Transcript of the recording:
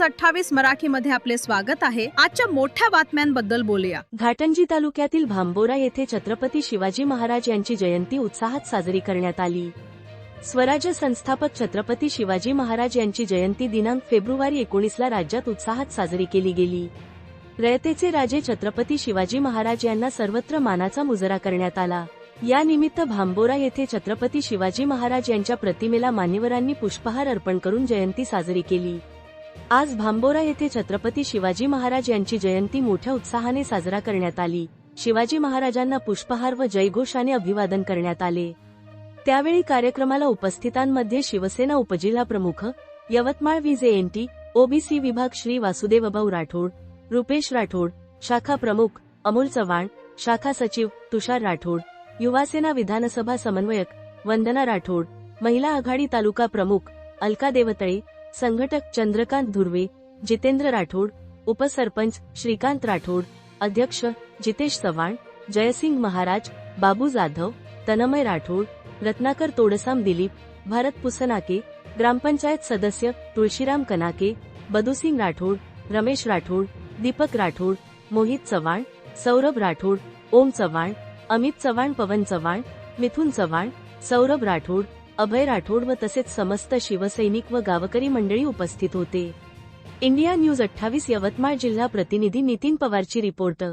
News 28 मराठीमध्ये आपले स्वागत आहे। आजच्या मोठ्या बातम्यांबद्दल बोलूया। घाटंजी तालुक्यातील भांबोरा येथे छत्रपती शिवाजी महाराज यांची जयंती उत्साहात साजरी करण्यात आली। स्वराज्य संस्थापक छत्रपती शिवाजी महाराज यांची जयंती दिनांक फेब्रुवारी 19 ला राज्यात उत्साहात साजरी केली गेली। रयतेचे राजे छत्रपती शिवाजी महाराज यांना सर्वत्र मानाचा मुजरा करण्यात आला। या निमित्त भांबोरा येथे छत्रपती शिवाजी महाराज यांच्या प्रतिमेला मान्यवरांनी पुष्पहार अर्पण करून जयंती साजरी केली। आज भांबोरा येथे छत्रपती शिवाजी महाराज यांची जयंती मोठ्या उत्साहाने साजरा करण्यात आली। शिवाजी महाराजांना पुष्पहार व जयघोषाने अभिवादन करण्यात आले। त्यावेळी कार्यक्रमाला उपस्थितांमध्ये शिवसेना उपजिल्हा प्रमुख यवतमाळ VJNT OBC विभाग श्री वासुदेवभाऊ राठोड, रुपेश राठोड, शाखा प्रमुख अमोल चव्हाण, शाखा सचिव तुषार राठोड, युवासेना विधानसभा समन्वयक वंदना राठोड, महिला आघाडी तालुका प्रमुख अलका देवतळे, संघटक चंद्रकांत धुर्वे, जितेंद्र राठोड, उपसरपंच श्रीकांत राठोड, अध्यक्ष जितेश चव्हाण, जयसिंग महाराज, बाबू जाधव, तनमय राठोड, रत्नाकर तोडसाम दिलीप, भारत पुसनाके, ग्रामपंचायत सदस्य तुळशीराम कनाके, बदुसिंग राठोड, रमेश राठोड, दीपक राठोड, मोहित चव्हाण, सौरभ राठोड, ओम चव्हाण, अमित चव्हाण, पवन चव्हाण, मिथुन चव्हाण, सौरभ राठोड, अभय राठोड व तसेच समस्त शिवसैनिक व गावकरी मंडळी उपस्थित होते। इंडिया न्यूज 28 यवतमाळ जिल्हा प्रतिनिधी नितीन पवारची रिपोर्ट।